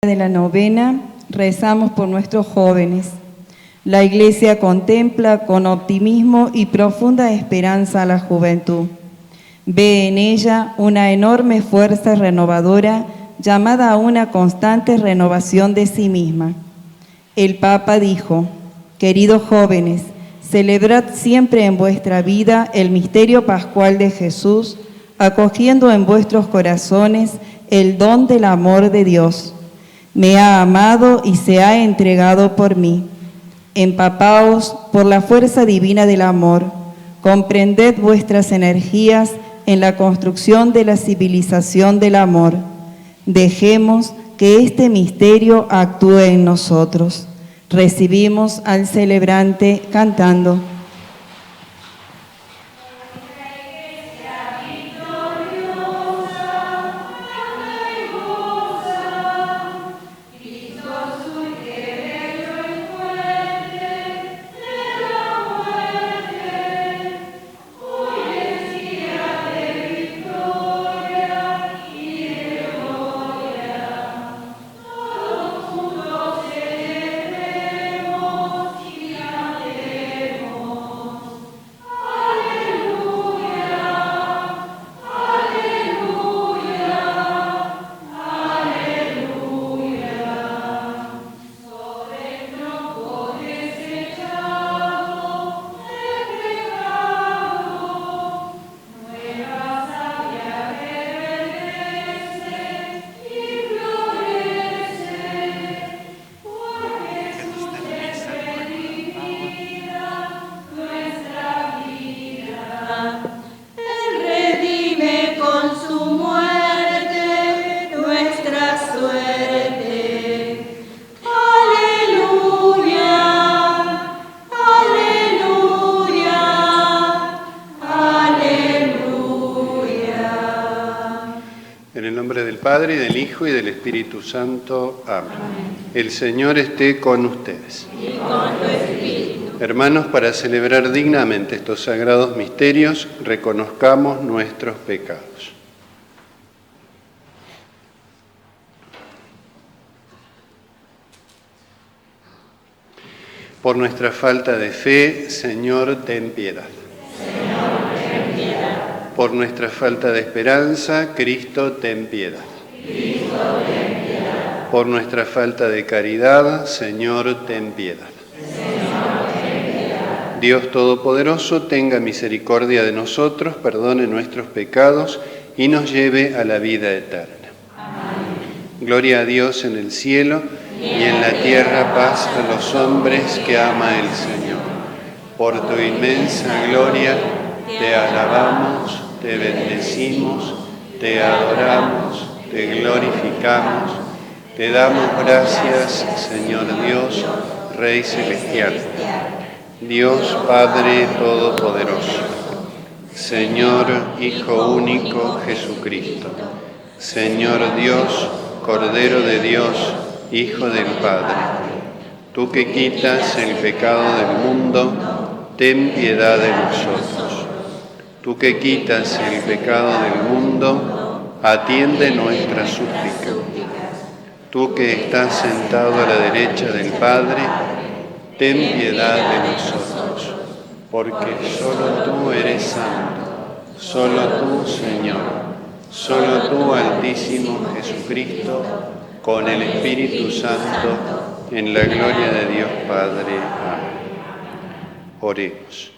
De la novena, rezamos por nuestros jóvenes. La Iglesia contempla con optimismo y profunda esperanza a la juventud. Ve en ella una enorme fuerza renovadora llamada a una constante renovación de sí misma. El Papa dijo: queridos jóvenes, celebrad siempre en vuestra vida el misterio pascual de Jesús, acogiendo en vuestros corazones el don del amor de Dios. Me ha amado y se ha entregado por mí. Empapaos por la fuerza divina del amor. Comprended vuestras energías en la construcción de la civilización del amor. Dejemos que este misterio actúe en nosotros. Recibimos al celebrante cantando. Padre, y del Hijo, y del Espíritu Santo. Amén. El Señor esté con ustedes. Y con tu espíritu. Hermanos, para celebrar dignamente estos sagrados misterios, reconozcamos nuestros pecados. Por nuestra falta de fe, Señor, ten piedad. Señor, ten piedad. Por nuestra falta de esperanza, Cristo, ten piedad. Cristo, ten piedad. Por nuestra falta de caridad, Señor, ten piedad. Señor, ten piedad. Dios Todopoderoso, tenga misericordia de nosotros, perdone nuestros pecados y nos lleve a la vida eterna. Amén. Gloria a Dios en el cielo y en la tierra paz a los hombres que ama el Señor. Por tu inmensa gloria te alabamos, te bendecimos, te adoramos, te glorificamos, te damos gracias, Señor Dios, Rey Celestial, Dios Padre Todopoderoso, Señor Hijo único Jesucristo, Señor Dios, Cordero de Dios, Hijo del Padre, tú que quitas el pecado del mundo, ten piedad de nosotros. Tú que quitas el pecado del mundo, atiende nuestra súplica. Tú que estás sentado a la derecha del Padre, ten piedad de nosotros, porque solo tú eres santo, solo tú, Señor, solo tú, Altísimo Jesucristo, con el Espíritu Santo, en la gloria de Dios Padre. Amén. Oremos.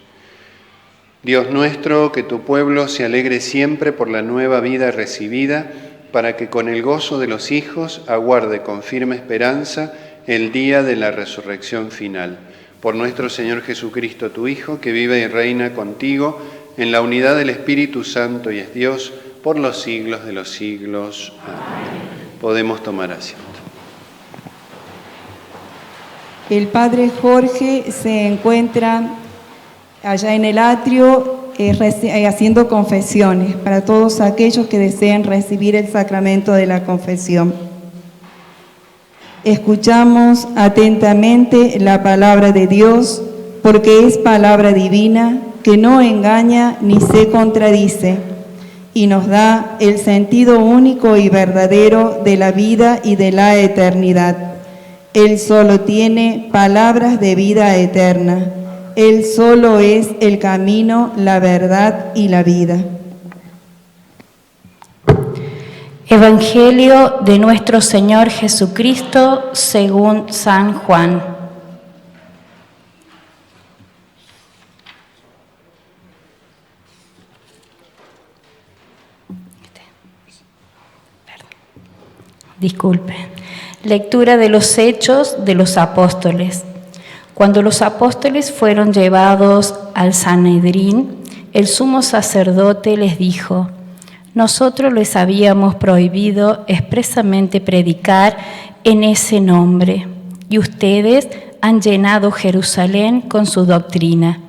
Dios nuestro, que tu pueblo se alegre siempre por la nueva vida recibida, para que con el gozo de los hijos aguarde con firme esperanza el día de la resurrección final. Por nuestro Señor Jesucristo, tu Hijo, que vive y reina contigo en la unidad del Espíritu Santo y es Dios por los siglos de los siglos. Amén. Podemos tomar asiento. El Padre Jorge se encuentra allá en el atrio haciendo confesiones para todos aquellos que deseen recibir el sacramento de la confesión. Escuchamos atentamente la palabra de Dios, porque es palabra divina que no engaña ni se contradice. y nos da el sentido único y verdadero de la vida y de la eternidad. Él solo tiene palabras de vida eterna. Él solo es el camino, la verdad y la vida. Evangelio de nuestro Señor Jesucristo según San Juan. Disculpe. Lectura de los Hechos de los Apóstoles. Cuando los apóstoles fueron llevados al Sanedrín, el sumo sacerdote les dijo: nosotros les habíamos prohibido expresamente predicar en ese nombre, y ustedes han llenado Jerusalén con su doctrina.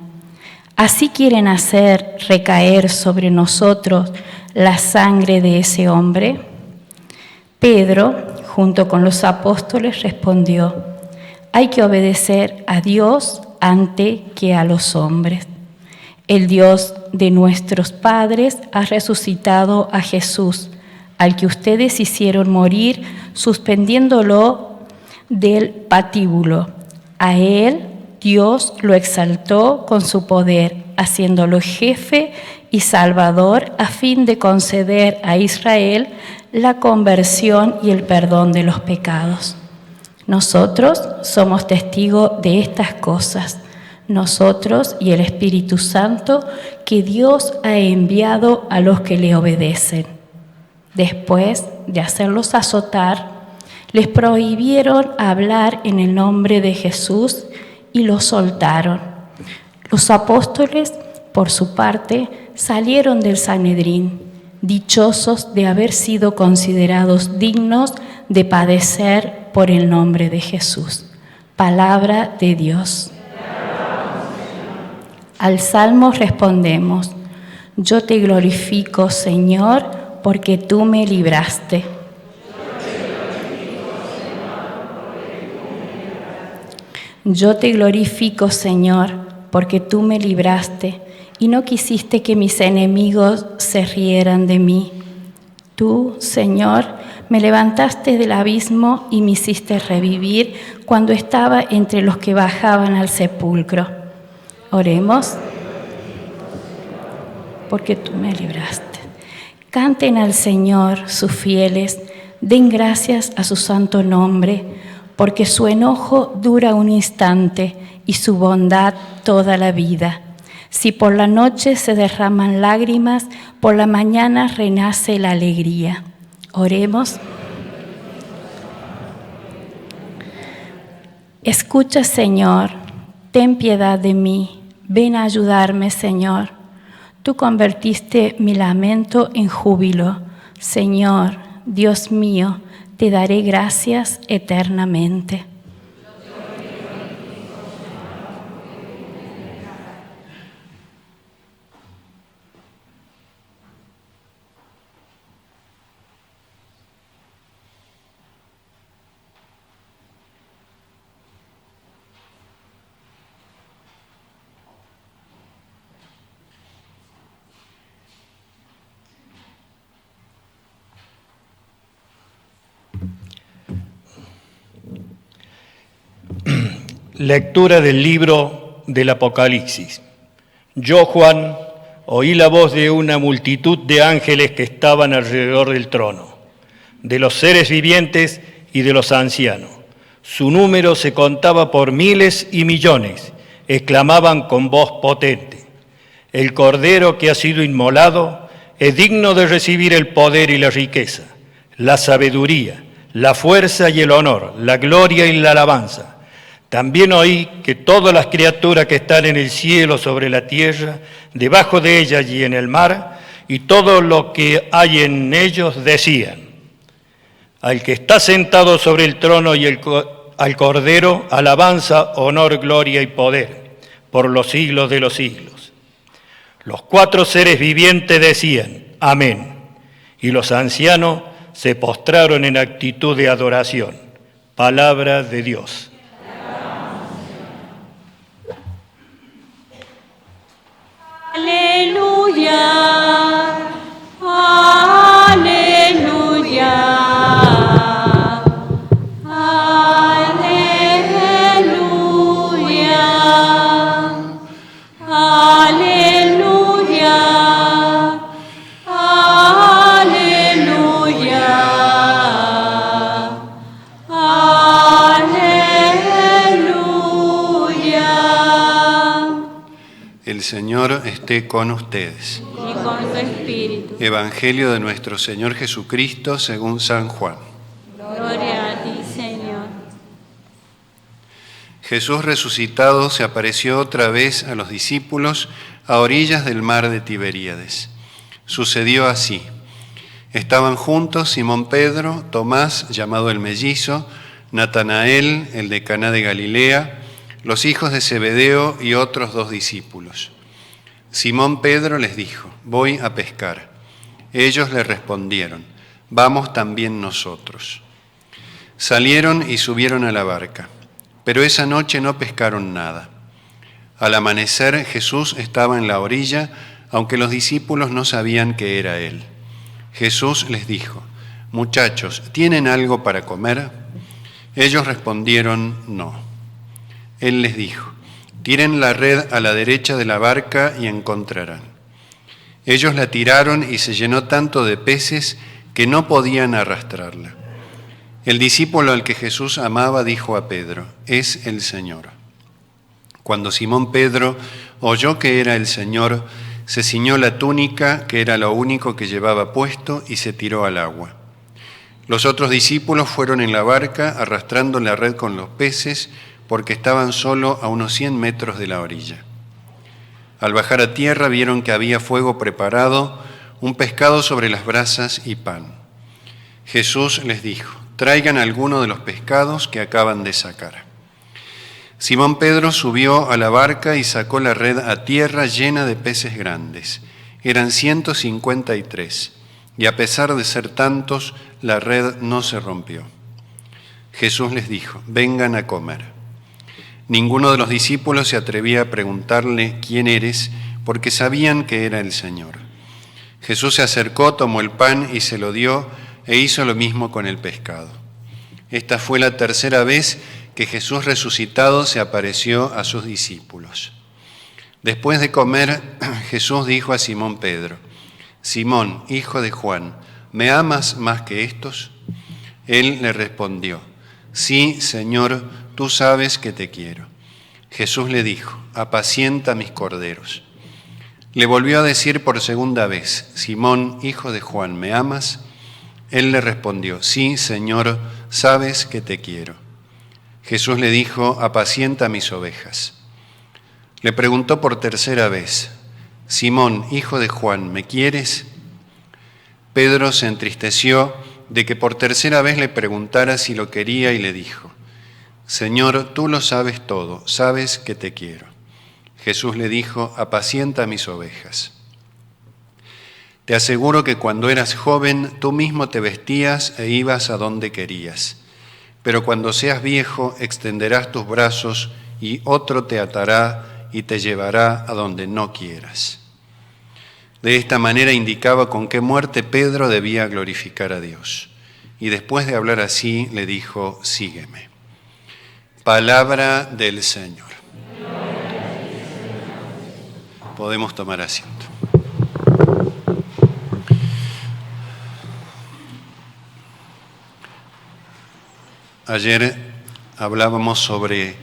¿Así quieren hacer recaer sobre nosotros la sangre de ese hombre? Pedro, junto con los apóstoles, respondió: hay que obedecer a Dios antes que a los hombres. El Dios de nuestros padres ha resucitado a Jesús, al que ustedes hicieron morir suspendiéndolo del patíbulo. A él Dios lo exaltó con su poder, haciéndolo jefe y salvador a fin de conceder a Israel la conversión y el perdón de los pecados. Nosotros somos testigos de estas cosas, nosotros y el Espíritu Santo que Dios ha enviado a los que le obedecen. Después de hacerlos azotar, les prohibieron hablar en el nombre de Jesús y los soltaron. Los apóstoles, por su parte, salieron del Sanedrín, dichosos de haber sido considerados dignos de padecer por el nombre de Jesús. Palabra de Dios. Al Salmo respondemos: yo te glorifico, Señor, porque tú me libraste. Yo te glorifico, Señor, porque tú me libraste y no quisiste que mis enemigos se rieran de mí. Tú, Señor, me levantaste del abismo y me hiciste revivir cuando estaba entre los que bajaban al sepulcro. Oremos, porque tú me libraste. Canten al Señor sus fieles, den gracias a su santo nombre, porque su enojo dura un instante y su bondad toda la vida. Si por la noche se derraman lágrimas, por la mañana renace la alegría. Oremos. Escucha, Señor, ten piedad de mí, ven a ayudarme, Señor. Tú convertiste mi lamento en júbilo. Señor, Dios mío, te daré gracias eternamente. Lectura del libro del Apocalipsis. Yo, Juan, oí la voz de una multitud de ángeles que estaban alrededor del trono, de los seres vivientes y de los ancianos. Su número se contaba por miles y millones. Exclamaban con voz potente: el Cordero que ha sido inmolado es digno de recibir el poder y la riqueza, la sabiduría, la fuerza y el honor, la gloria y la alabanza. También oí que todas las criaturas que están en el cielo, sobre la tierra, debajo de ellas y en el mar, y todo lo que hay en ellos, decían: al que está sentado sobre el trono y al Cordero, alabanza, honor, gloria y poder, por los siglos de los siglos. Los 4 seres vivientes decían: amén. Y los ancianos se postraron en actitud de adoración. Palabra de Dios. Aleluya, El Señor esté con ustedes. Y con tu espíritu. Evangelio de nuestro Señor Jesucristo según San Juan. Gloria a ti, Señor. Jesús resucitado se apareció otra vez a los discípulos a orillas del mar de Tiberíades. Sucedió así. Estaban juntos Simón Pedro, Tomás, llamado el Mellizo, Natanael, el de Caná de Galilea, los hijos de Zebedeo y otros 2 discípulos. Simón Pedro les dijo: voy a pescar. Ellos le respondieron: vamos también nosotros. Salieron y subieron a la barca, pero esa noche no pescaron nada. Al amanecer Jesús estaba en la orilla, aunque los discípulos no sabían que era Él. Jesús les dijo: muchachos, ¿tienen algo para comer? Ellos respondieron: no. Él les dijo: tiren la red a la derecha de la barca y encontrarán. Ellos la tiraron y se llenó tanto de peces que no podían arrastrarla. El discípulo al que Jesús amaba dijo a Pedro: es el Señor. Cuando Simón Pedro oyó que era el Señor, se ciñó la túnica, que era lo único que llevaba puesto, y se tiró al agua. Los otros discípulos fueron en la barca arrastrando la red con los peces, porque estaban solo a unos 100 metros de la orilla. Al bajar a tierra vieron que había fuego preparado, un pescado sobre las brasas y pan. Jesús les dijo: traigan alguno de los pescados que acaban de sacar. Simón Pedro subió a la barca y sacó la red a tierra llena de peces grandes. Eran 153, y a pesar de ser tantos, la red no se rompió. Jesús les dijo: vengan a comer. Ninguno de los discípulos se atrevía a preguntarle: ¿quién eres?, porque sabían que era el Señor. Jesús se acercó, tomó el pan y se lo dio, e hizo lo mismo con el pescado. Esta fue la tercera vez que Jesús resucitado se apareció a sus discípulos. Después de comer, Jesús dijo a Simón Pedro: Simón, hijo de Juan, ¿me amas más que estos? Él le respondió: sí, Señor, tú sabes que te quiero. Jesús le dijo: apacienta mis corderos. Le volvió a decir por segunda vez: Simón, hijo de Juan, ¿me amas? Él le respondió: sí, Señor, sabes que te quiero. Jesús le dijo: apacienta mis ovejas. Le preguntó por tercera vez: Simón, hijo de Juan, ¿me quieres? Pedro se entristeció de que por tercera vez le preguntara si lo quería y le dijo: Señor, tú lo sabes todo, sabes que te quiero. Jesús le dijo: apacienta mis ovejas. Te aseguro que cuando eras joven tú mismo te vestías e ibas a donde querías. Pero cuando seas viejo extenderás tus brazos y otro te atará y te llevará a donde no quieras. De esta manera indicaba con qué muerte Pedro debía glorificar a Dios. Y después de hablar así le dijo: sígueme. Palabra del Señor. Podemos tomar asiento. Ayer hablábamos sobre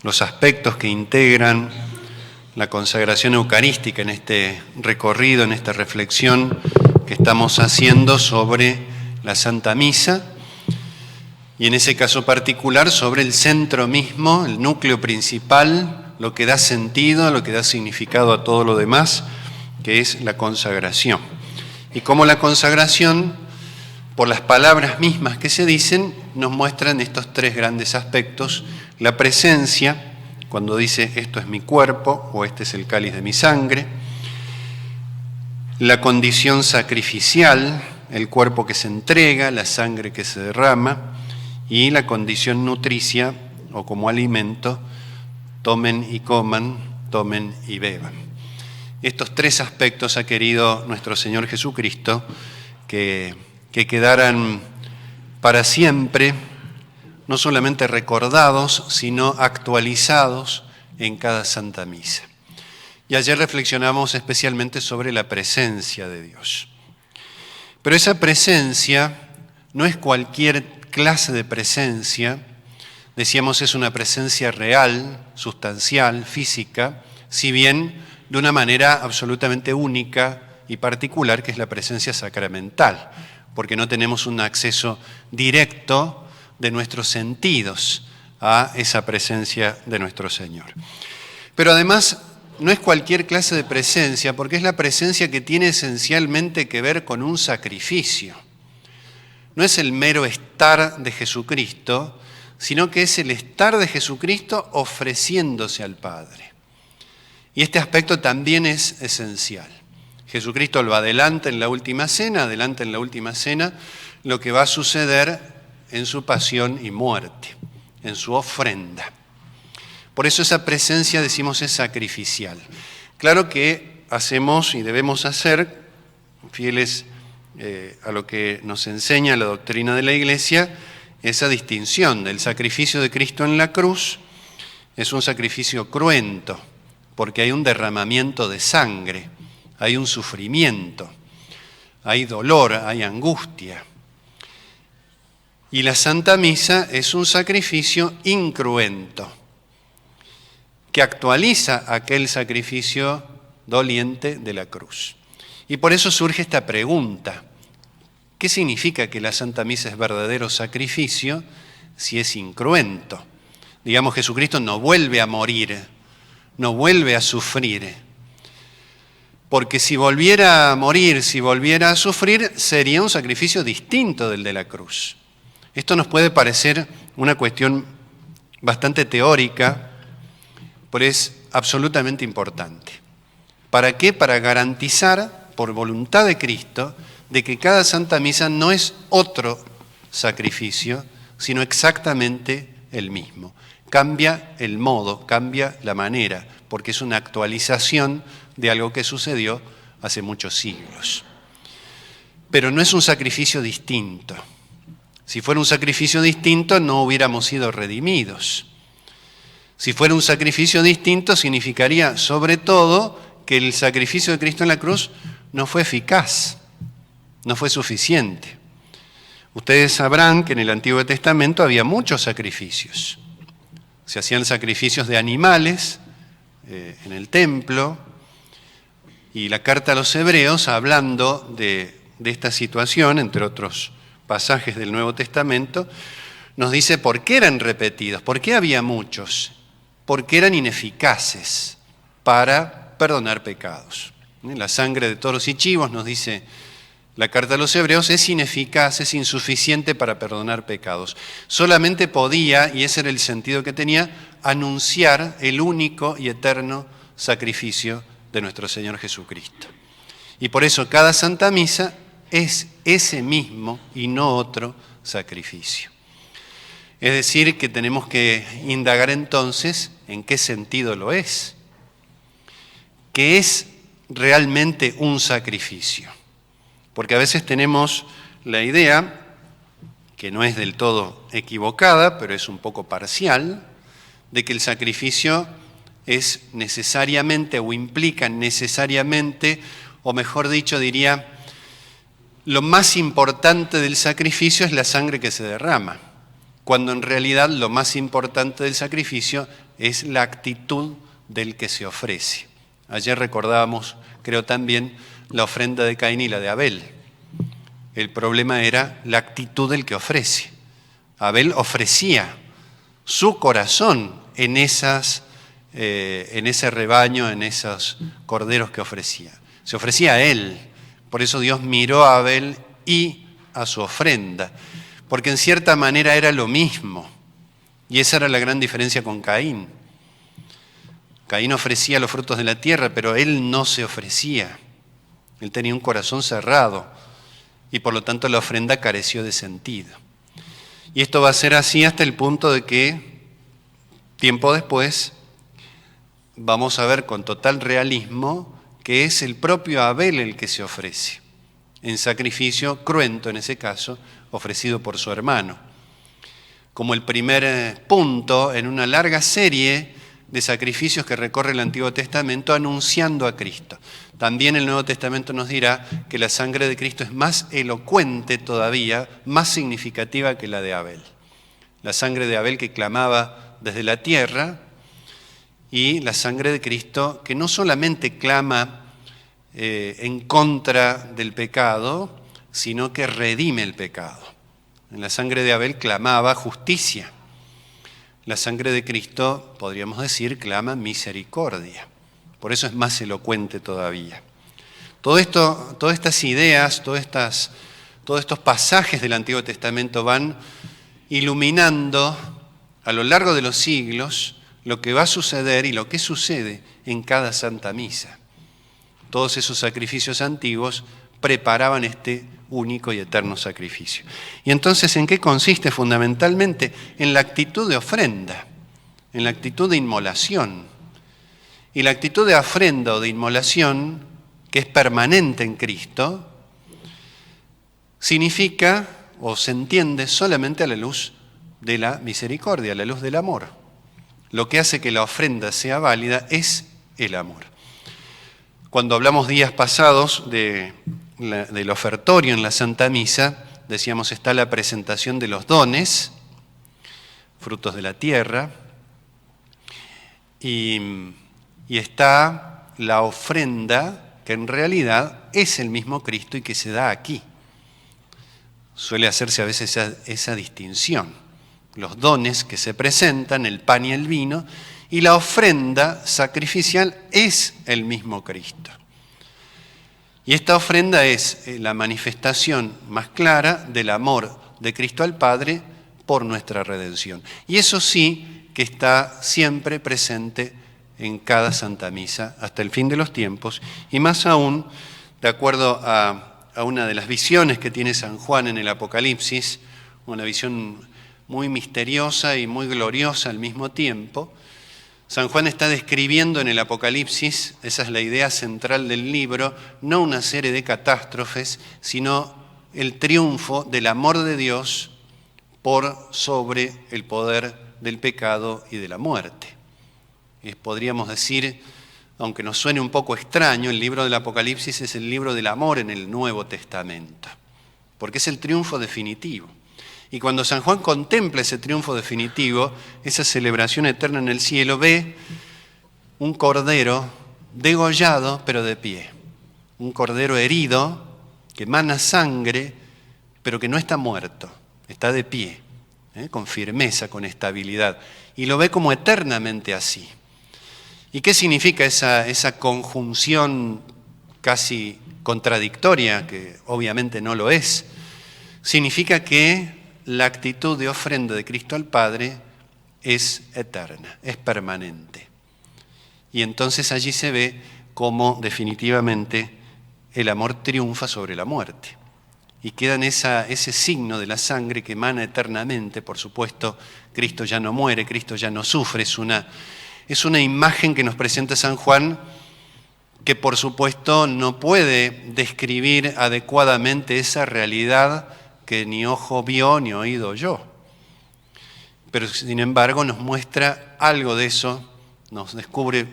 los aspectos que integran la consagración eucarística en este recorrido, en esta reflexión que estamos haciendo sobre la Santa Misa, y en ese caso particular sobre el centro mismo, el núcleo principal, lo que da sentido, lo que da significado a todo lo demás, que es la consagración. Y cómo la consagración, por las palabras mismas que se dicen, nos muestran estos tres grandes aspectos: la presencia, cuando dice esto es mi cuerpo o este es el cáliz de mi sangre; la condición sacrificial, el cuerpo que se entrega, la sangre que se derrama; y la condición nutricia o como alimento, tomen y coman, tomen y beban. estos tres aspectos ha querido nuestro Señor Jesucristo que quedaran para siempre, no solamente recordados, sino actualizados en cada Santa Misa. Y ayer reflexionamos especialmente sobre la presencia de Dios. Pero esa presencia no es cualquier clase de presencia. Decíamos, es una presencia real, sustancial, física, si bien de una manera absolutamente única y particular, que es la presencia sacramental, porque no tenemos un acceso directo de nuestros sentidos a esa presencia de nuestro Señor. Pero además no es cualquier clase de presencia, porque es la presencia que tiene esencialmente que ver con un sacrificio. No es el mero estar de Jesucristo, sino que es el estar de Jesucristo ofreciéndose al Padre. Y este aspecto también es esencial. Jesucristo lo adelanta en la última cena, lo que va a suceder en su pasión y muerte, en su ofrenda. Por eso esa presencia, decimos, es sacrificial. Claro que hacemos y debemos hacer, fieles a lo que nos enseña la doctrina de la Iglesia, esa distinción del sacrificio de Cristo en la cruz. Es un sacrificio cruento, porque hay un derramamiento de sangre, hay un sufrimiento, hay dolor, hay angustia. Y la Santa Misa es un sacrificio incruento, que actualiza aquel sacrificio doliente de la cruz. Y por eso surge esta pregunta: ¿qué significa que la Santa Misa es verdadero sacrificio si es incruento? Digamos, Jesucristo no vuelve a morir, no vuelve a sufrir, porque si volviera a morir, si volviera a sufrir, sería un sacrificio distinto del de la cruz. Esto nos puede parecer una cuestión bastante teórica, pero es absolutamente importante. ¿Para qué? Para garantizar, por voluntad de Cristo, de que cada Santa Misa no es otro sacrificio, sino exactamente el mismo. Cambia el modo, cambia la manera, porque es una actualización de algo que sucedió hace muchos siglos. Pero no es un sacrificio distinto. Si fuera un sacrificio distinto, no hubiéramos sido redimidos. Si fuera un sacrificio distinto, significaría sobre todo que el sacrificio de Cristo en la cruz no fue eficaz, no fue suficiente. Ustedes sabrán que en el Antiguo Testamento había muchos sacrificios. Se hacían sacrificios de animales en el templo, y la carta a los Hebreos, hablando de esta situación, entre otros pasajes del Nuevo Testamento, nos dice por qué eran repetidos, por qué había muchos, porque eran ineficaces para perdonar pecados. La sangre de toros y chivos, nos dice la carta a los Hebreos, es ineficaz, es insuficiente para perdonar pecados. Solamente podía, y ese era el sentido que tenía, anunciar el único y eterno sacrificio de nuestro Señor Jesucristo. Y por eso cada Santa Misa es ese mismo y no otro sacrificio. Es decir, que tenemos que indagar entonces en qué sentido lo es. ¿Qué es realmente un sacrificio? Porque a veces tenemos la idea, que no es del todo equivocada, pero es un poco parcial, de que el sacrificio es necesariamente o implica necesariamente, o mejor dicho diría, lo más importante del sacrificio es la sangre que se derrama, cuando en realidad lo más importante del sacrificio es la actitud del que se ofrece. Ayer recordábamos, creo también, la ofrenda de Caín y la de Abel. El problema era la actitud del que ofrece. Abel ofrecía su corazón en ese rebaño, en esos corderos que ofrecía. Se ofrecía a él. Por eso Dios miró a Abel y a su ofrenda, porque en cierta manera era lo mismo. Y esa era la gran diferencia con Caín. Caín ofrecía los frutos de la tierra, pero él no se ofrecía. Él tenía un corazón cerrado y por lo tanto la ofrenda careció de sentido. Y esto va a ser así hasta el punto de que, tiempo después, vamos a ver con total realismo que es el propio Abel el que se ofrece, en sacrificio cruento en ese caso, ofrecido por su hermano, como el primer punto en una larga serie de sacrificios que recorre el Antiguo Testamento anunciando a Cristo. También el Nuevo Testamento nos dirá que la sangre de Cristo es más elocuente todavía, más significativa que la de Abel. La sangre de Abel que clamaba desde la tierra y la sangre de Cristo que no solamente clama en contra del pecado, sino que redime el pecado. En la sangre de Abel clamaba justicia. La sangre de Cristo, podríamos decir, clama misericordia. Por eso es más elocuente todavía. Todo esto, todas estas ideas, todos estos pasajes del Antiguo Testamento van iluminando a lo largo de los siglos lo que va a suceder y lo que sucede en cada Santa Misa. Todos esos sacrificios antiguos preparaban este único y eterno sacrificio. Y entonces, ¿en qué consiste fundamentalmente? En la actitud de ofrenda, en la actitud de inmolación. Y la actitud de ofrenda o de inmolación, que es permanente en Cristo, significa o se entiende solamente a la luz de la misericordia, a la luz del amor. Lo que hace que la ofrenda sea válida es el amor. Cuando hablamos días pasados del ofertorio en la Santa Misa, decíamos está la presentación de los dones, frutos de la tierra, y está la ofrenda que en realidad es el mismo Cristo y que se da aquí. Suele hacerse a veces esa distinción. Los dones que se presentan, el pan y el vino, y la ofrenda sacrificial es el mismo Cristo. Y esta ofrenda es la manifestación más clara del amor de Cristo al Padre por nuestra redención. Y eso sí que está siempre presente en cada Santa Misa hasta el fin de los tiempos, y más aún, de acuerdo a una de las visiones que tiene San Juan en el Apocalipsis, una visión muy misteriosa y muy gloriosa al mismo tiempo. San Juan está describiendo en el Apocalipsis, esa es la idea central del libro, no una serie de catástrofes, sino el triunfo del amor de Dios por sobre el poder del pecado y de la muerte. Podríamos decir, aunque nos suene un poco extraño, el libro del Apocalipsis es el libro del amor en el Nuevo Testamento, porque es el triunfo definitivo. Y cuando San Juan contempla ese triunfo definitivo, esa celebración eterna en el cielo, ve un cordero degollado pero de pie, un cordero herido que emana sangre pero que no está muerto, está de pie, con firmeza, con estabilidad, y lo ve como eternamente así. ¿Y qué significa esa conjunción casi contradictoria, que obviamente no lo es? Significa que la actitud de ofrenda de Cristo al Padre es eterna, es permanente. Y entonces allí se ve cómo definitivamente el amor triunfa sobre la muerte. Y queda en ese signo de la sangre que emana eternamente. Por supuesto, Cristo ya no muere, Cristo ya no sufre. Es una imagen que nos presenta San Juan que por supuesto no puede describir adecuadamente esa realidad que ni ojo vio ni oído oyó. Pero sin embargo nos muestra algo de eso, nos descubre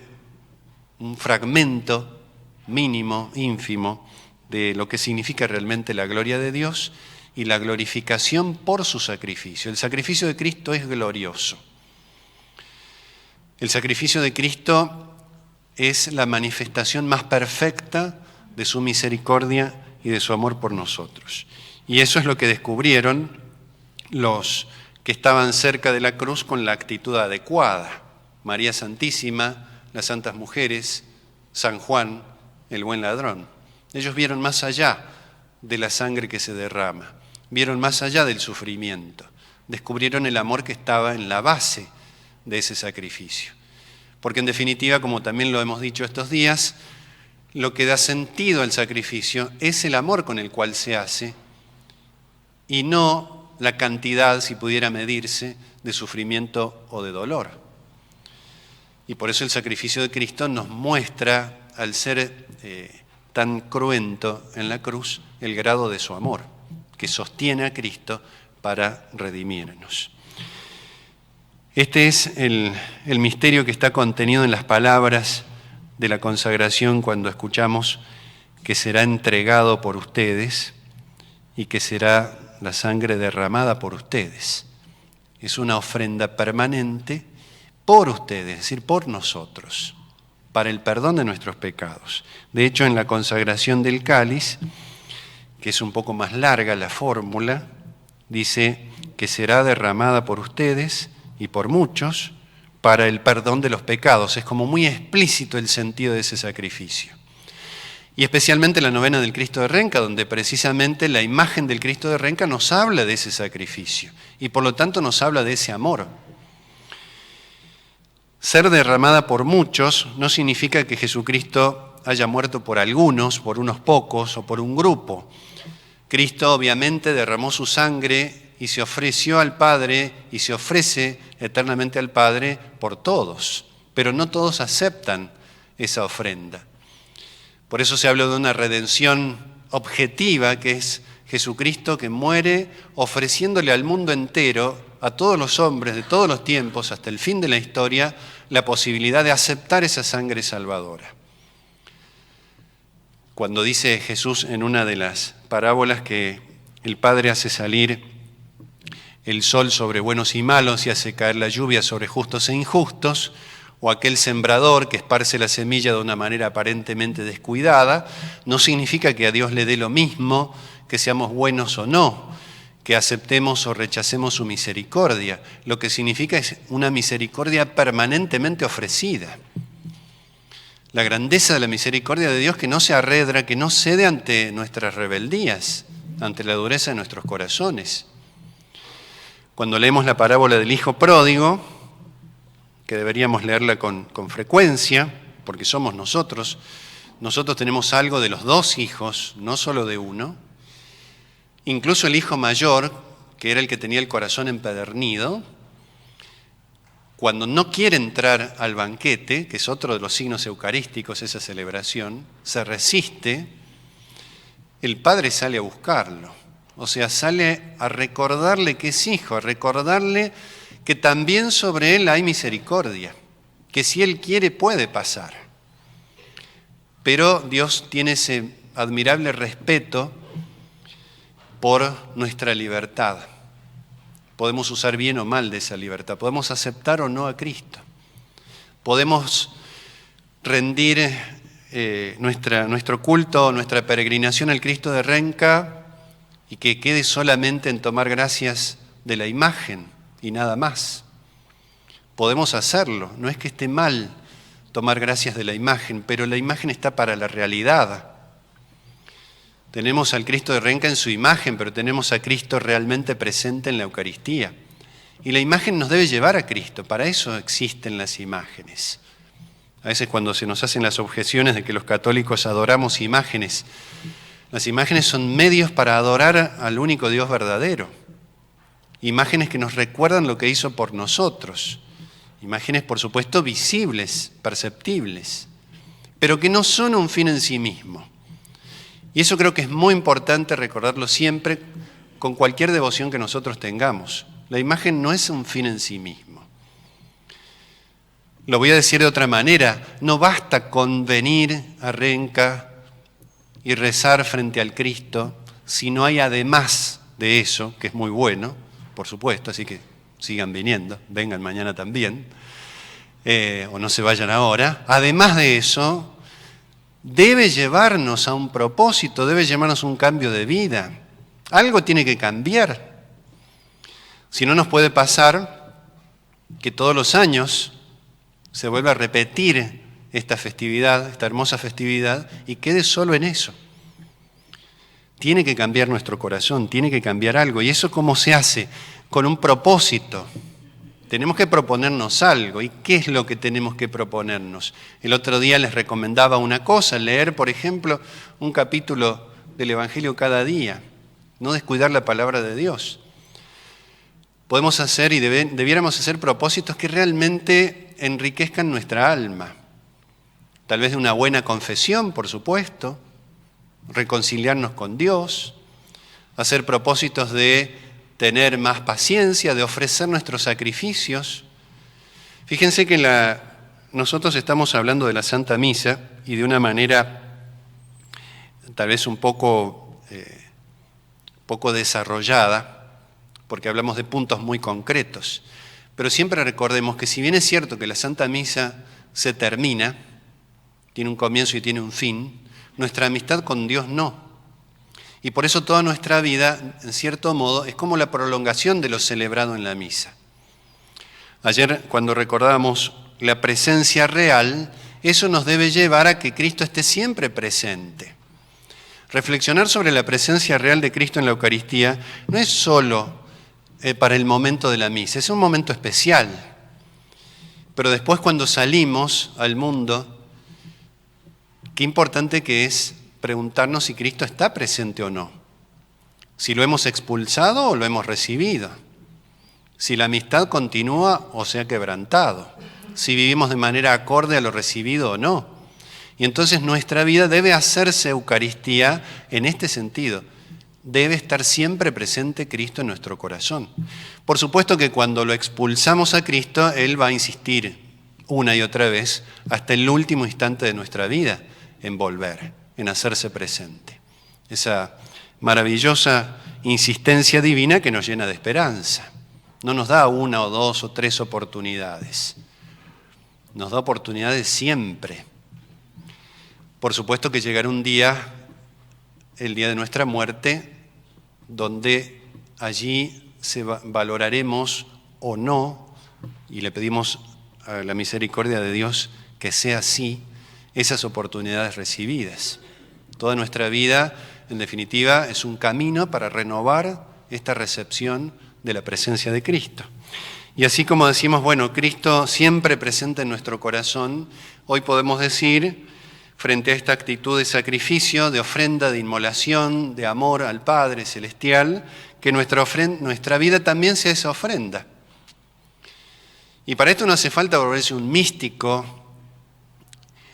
un fragmento mínimo, ínfimo, de lo que significa realmente la gloria de Dios y la glorificación por su sacrificio. El sacrificio de Cristo es glorioso. El sacrificio de Cristo es la manifestación más perfecta de su misericordia y de su amor por nosotros. Y eso es lo que descubrieron los que estaban cerca de la cruz con la actitud adecuada. María Santísima, las santas mujeres, San Juan, el buen ladrón. Ellos vieron más allá de la sangre que se derrama, vieron más allá del sufrimiento, descubrieron el amor que estaba en la base de ese sacrificio. Porque en definitiva, como también lo hemos dicho estos días, lo que da sentido al sacrificio es el amor con el cual se hace y no la cantidad, si pudiera medirse, de sufrimiento o de dolor. Y por eso el sacrificio de Cristo nos muestra, al ser tan cruento en la cruz el grado de su amor, que sostiene a Cristo para redimirnos. Este es el misterio que está contenido en las palabras de la consagración cuando escuchamos que será entregado por ustedes y que será la sangre derramada por ustedes. Es una ofrenda permanente por ustedes, es decir, por nosotros, para el perdón de nuestros pecados. De hecho, en la consagración del cáliz, que es un poco más larga la fórmula, dice que será derramada por ustedes y por muchos para el perdón de los pecados. Es como muy explícito el sentido de ese sacrificio. Y especialmente la novena del Cristo de Renca, donde precisamente la imagen del Cristo de Renca nos habla de ese sacrificio y por lo tanto nos habla de ese amor. Ser derramada por muchos no significa que Jesucristo haya muerto por algunos, por unos pocos o por un grupo. Cristo obviamente derramó su sangre y se ofreció al Padre y se ofrece eternamente al Padre por todos, pero no todos aceptan esa ofrenda. Por eso se habla de una redención objetiva, que es Jesucristo que muere ofreciéndole al mundo entero, a todos los hombres de todos los tiempos, hasta el fin de la historia, la posibilidad de aceptar esa sangre salvadora. Cuando dice Jesús en una de las parábolas que el Padre hace salir el sol sobre buenos y malos y hace caer la lluvia sobre justos e injustos, o aquel sembrador que esparce la semilla de una manera aparentemente descuidada, no significa que a Dios le dé lo mismo, que seamos buenos o no, que aceptemos o rechacemos su misericordia. Lo que significa es una misericordia permanentemente ofrecida. La grandeza de la misericordia de Dios que no se arredra, que no cede ante nuestras rebeldías, ante la dureza de nuestros corazones. Cuando leemos la parábola del hijo pródigo, que deberíamos leerla con frecuencia, porque somos nosotros tenemos algo de los dos hijos, no solo de uno. Incluso el hijo mayor, que era el que tenía el corazón empedernido, cuando no quiere entrar al banquete, que es otro de los signos eucarísticos, esa celebración, se resiste, el padre sale a buscarlo. O sea, sale a recordarle que es hijo, a recordarle que también sobre él hay misericordia, que si él quiere puede pasar. Pero Dios tiene ese admirable respeto por nuestra libertad. Podemos usar bien o mal de esa libertad, podemos aceptar o no a Cristo. Podemos rendir nuestro culto, nuestra peregrinación al Cristo de Renca y que quede solamente en tomar gracias de la imagen y nada más. Podemos hacerlo, no es que esté mal tomar gracias de la imagen, pero la imagen está para la realidad. Tenemos al Cristo de Renca en su imagen, pero tenemos a Cristo realmente presente en la Eucaristía. Y la imagen nos debe llevar a Cristo, para eso existen las imágenes. A veces cuando se nos hacen las objeciones de que los católicos adoramos imágenes, las imágenes son medios para adorar al único Dios verdadero. Imágenes que nos recuerdan lo que hizo por nosotros. Imágenes, por supuesto, visibles, perceptibles, pero que no son un fin en sí mismo. Y eso creo que es muy importante recordarlo siempre con cualquier devoción que nosotros tengamos. La imagen no es un fin en sí mismo. Lo voy a decir de otra manera, no basta con venir a Renca y rezar frente al Cristo si no hay además de eso, que es muy bueno, por supuesto, así que sigan viniendo, vengan mañana también, o no se vayan ahora. Además de eso, debe llevarnos a un propósito, debe llevarnos a un cambio de vida. Algo tiene que cambiar. Si no nos puede pasar que todos los años se vuelva a repetir esta festividad, esta hermosa festividad, y quede solo en eso. Tiene que cambiar nuestro corazón, tiene que cambiar algo. ¿Y eso cómo se hace? Con un propósito. Tenemos que proponernos algo. ¿Y qué es lo que tenemos que proponernos? El otro día les recomendaba una cosa, leer, por ejemplo, un capítulo del Evangelio cada día. No descuidar la palabra de Dios. Podemos hacer y debiéramos hacer propósitos que realmente enriquezcan nuestra alma. tal vez de una buena confesión, por supuesto, reconciliarnos con Dios, hacer propósitos de tener más paciencia, de ofrecer nuestros sacrificios. Fíjense que nosotros estamos hablando de la Santa Misa y de una manera tal vez un poco desarrollada, porque hablamos de puntos muy concretos. Pero siempre recordemos que si bien es cierto que la Santa Misa se termina, tiene un comienzo y tiene un fin, nuestra amistad con Dios no. Y por eso toda nuestra vida, en cierto modo, es como la prolongación de lo celebrado en la misa. Ayer, cuando recordábamos la presencia real, eso nos debe llevar a que Cristo esté siempre presente. Reflexionar sobre la presencia real de Cristo en la Eucaristía no es solo para el momento de la misa, es un momento especial. Pero después, cuando salimos al mundo, qué importante que es preguntarnos si Cristo está presente o no. Si lo hemos expulsado o lo hemos recibido. Si la amistad continúa o se ha quebrantado. Si vivimos de manera acorde a lo recibido o no. Y entonces nuestra vida debe hacerse Eucaristía en este sentido. Debe estar siempre presente Cristo en nuestro corazón. Por supuesto que cuando lo expulsamos a Cristo, Él va a insistir una y otra vez hasta el último instante de nuestra vida en volver, en hacerse presente. Esa maravillosa insistencia divina que nos llena de esperanza. No nos da una o dos o tres oportunidades. Nos da oportunidades siempre. Por supuesto que llegará un día, el día de nuestra muerte, donde allí valoraremos o no, y le pedimos a la misericordia de Dios que sea así, esas oportunidades recibidas. Toda nuestra vida, en definitiva, es un camino para renovar esta recepción de la presencia de Cristo. Y así como decimos, bueno, Cristo siempre presente en nuestro corazón, hoy podemos decir, frente a esta actitud de sacrificio, de ofrenda, de inmolación, de amor al Padre Celestial, que nuestra vida también sea esa ofrenda. Y para esto no hace falta volverse un místico,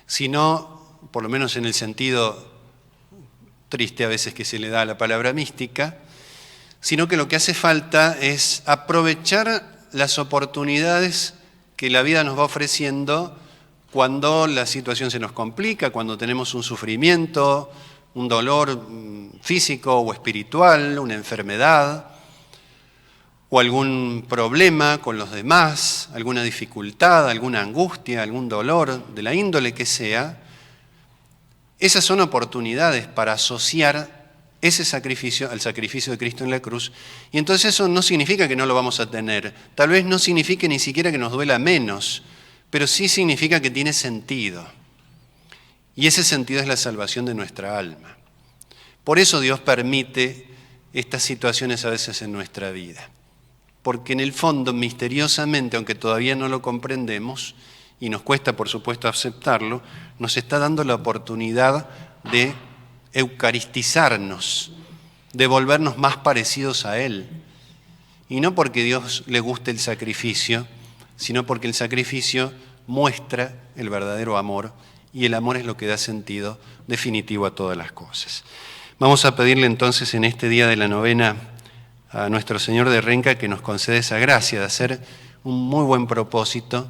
sino, por lo menos en el sentido triste a veces que se le da a la palabra mística, sino que lo que hace falta es aprovechar las oportunidades que la vida nos va ofreciendo cuando la situación se nos complica, cuando tenemos un sufrimiento, un dolor físico o espiritual, una enfermedad, o algún problema con los demás, alguna dificultad, alguna angustia, algún dolor, de la índole que sea. Esas son oportunidades para asociar ese sacrificio al sacrificio de Cristo en la cruz. Y entonces eso no significa que no lo vamos a tener. Tal vez no signifique ni siquiera que nos duela menos, pero sí significa que tiene sentido. Y ese sentido es la salvación de nuestra alma. Por eso Dios permite estas situaciones a veces en nuestra vida. Porque en el fondo, misteriosamente, aunque todavía no lo comprendemos, y nos cuesta por supuesto aceptarlo, nos está dando la oportunidad de eucaristizarnos, de volvernos más parecidos a Él. Y no porque a Dios le guste el sacrificio, sino porque el sacrificio muestra el verdadero amor, y el amor es lo que da sentido definitivo a todas las cosas. Vamos a pedirle entonces en este día de la novena a nuestro Señor de Renca que nos conceda esa gracia de hacer un muy buen propósito,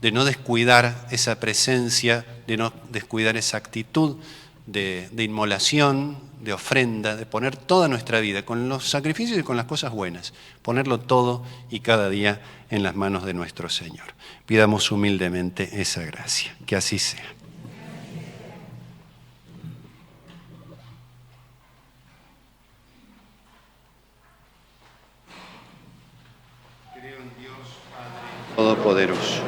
de no descuidar esa presencia, de no descuidar esa actitud de inmolación, de ofrenda, de poner toda nuestra vida, con los sacrificios y con las cosas buenas, ponerlo todo y cada día en las manos de nuestro Señor. Pidamos humildemente esa gracia, que así sea. Creo en Dios Padre Todopoderoso,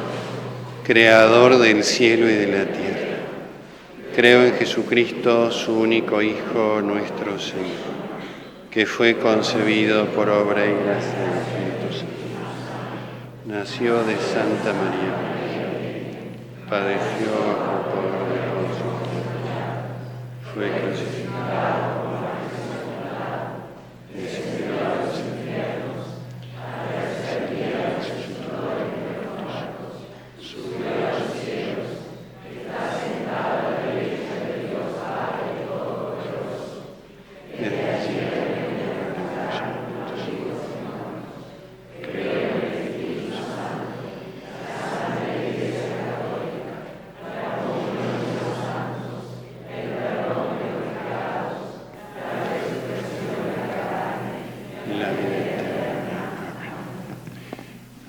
Creador del cielo y de la tierra. Creo en Jesucristo, su único Hijo, nuestro Señor, que fue concebido por obra y gracia del Espíritu Santo. Nació de Santa María, padeció bajo poder de Poncio Pilato, fue crucificado, descendió a los infiernos, resucitó de los muertos, subió a los cielos, está sentado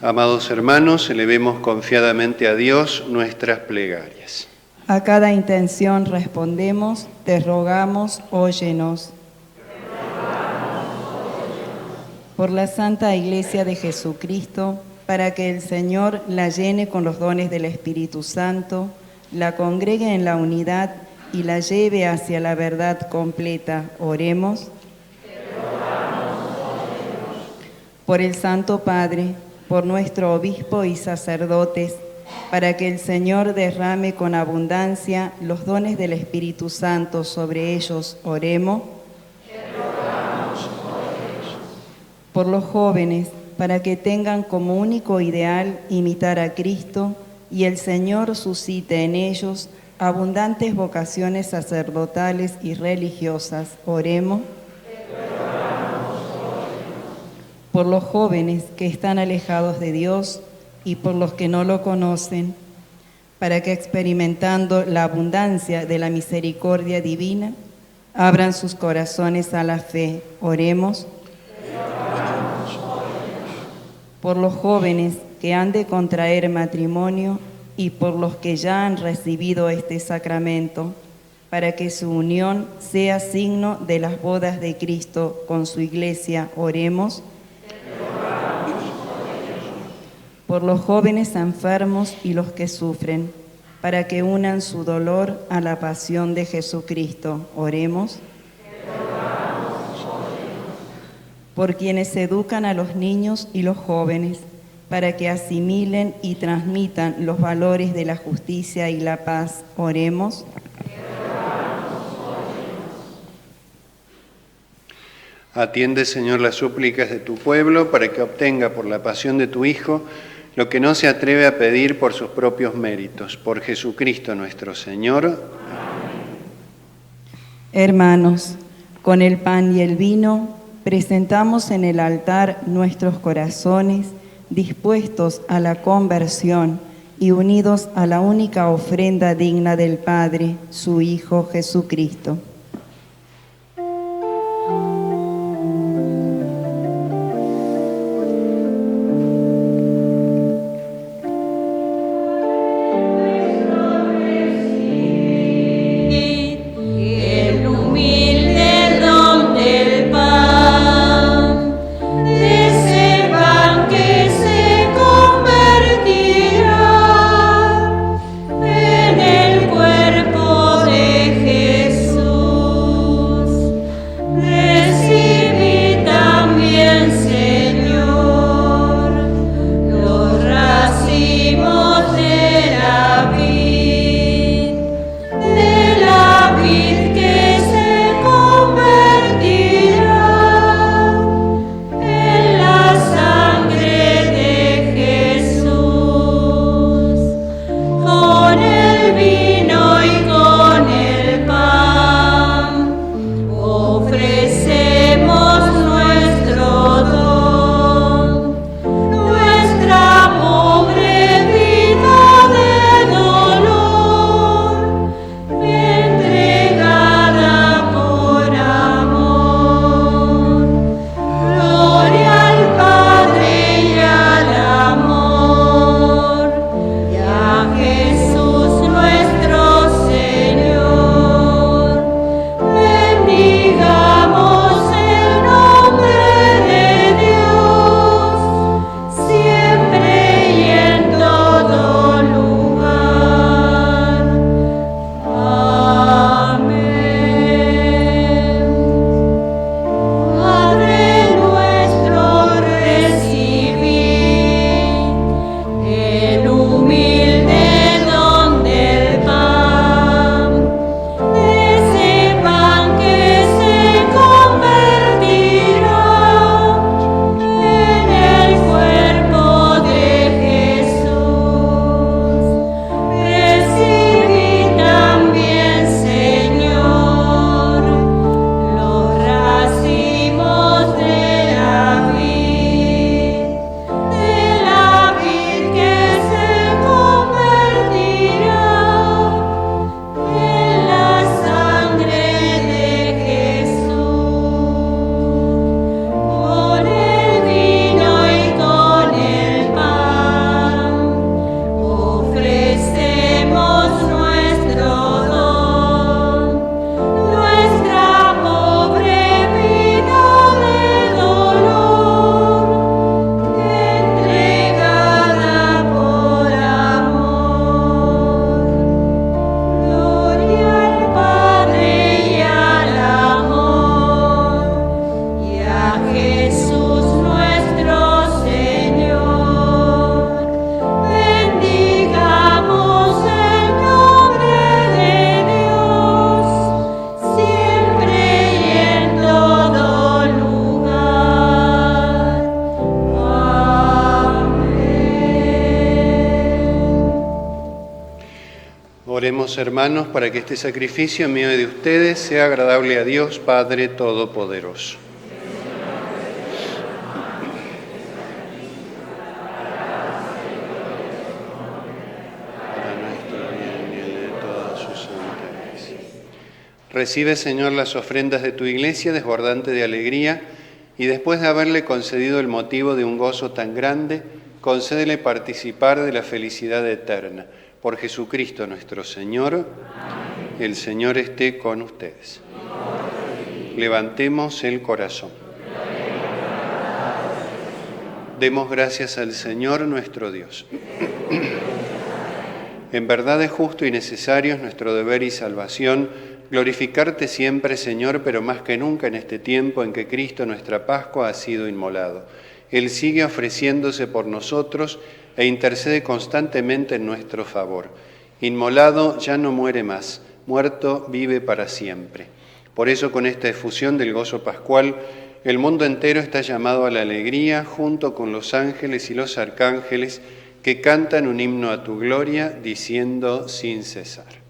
Amados hermanos, elevemos confiadamente a Dios nuestras plegarias. A cada intención respondemos, te rogamos, óyenos. Por la Santa Iglesia de Jesucristo, para que el Señor la llene con los dones del Espíritu Santo, la congregue en la unidad y la lleve hacia la verdad completa. Oremos. Por el Santo Padre, por nuestro obispo y sacerdotes, para que el Señor derrame con abundancia los dones del Espíritu Santo sobre ellos. Oremos. Por los jóvenes, para que tengan como único ideal imitar a Cristo y el Señor suscite en ellos abundantes vocaciones sacerdotales y religiosas. Oremos. Por los jóvenes que están alejados de Dios y por los que no lo conocen, para que experimentando la abundancia de la misericordia divina, abran sus corazones a la fe. Oremos. Por los jóvenes que han de contraer matrimonio y por los que ya han recibido este sacramento, para que su unión sea signo de las bodas de Cristo con su Iglesia. Oremos. Por los jóvenes enfermos y los que sufren, para que unan su dolor a la pasión de Jesucristo. Oremos. Por quienes educan a los niños y los jóvenes, para que asimilen y transmitan los valores de la justicia y la paz. Oremos. Atiende, Señor, las súplicas de tu pueblo, para que obtenga por la pasión de tu Hijo lo que no se atreve a pedir por sus propios méritos. Por Jesucristo nuestro Señor. Amén. Hermanos, con el pan y el vino presentamos en el altar nuestros corazones dispuestos a la conversión y unidos a la única ofrenda digna del Padre, su Hijo Jesucristo. Jesús. Oremos, hermanos, para que este sacrificio mío y de ustedes sea agradable a Dios Padre Todopoderoso. Para nuestro bien y el de toda su santa iglesia. Recibe, Señor, las ofrendas de tu iglesia desbordante de alegría, y después de haberle concedido el motivo de un gozo tan grande, concédele participar de la felicidad eterna. Por Jesucristo nuestro Señor. Amén. El Señor esté con ustedes. Levantemos el corazón. Demos gracias al Señor nuestro Dios. En verdad es justo y necesario, es nuestro deber y salvación, glorificarte siempre, Señor, pero más que nunca en este tiempo en que Cristo, nuestra Pascua, ha sido inmolado. Él sigue ofreciéndose por nosotros e intercede constantemente en nuestro favor. Inmolado ya no muere más, muerto vive para siempre. Por eso, con esta efusión del gozo pascual, el mundo entero está llamado a la alegría, junto con los ángeles y los arcángeles que cantan un himno a tu gloria, diciendo sin cesar.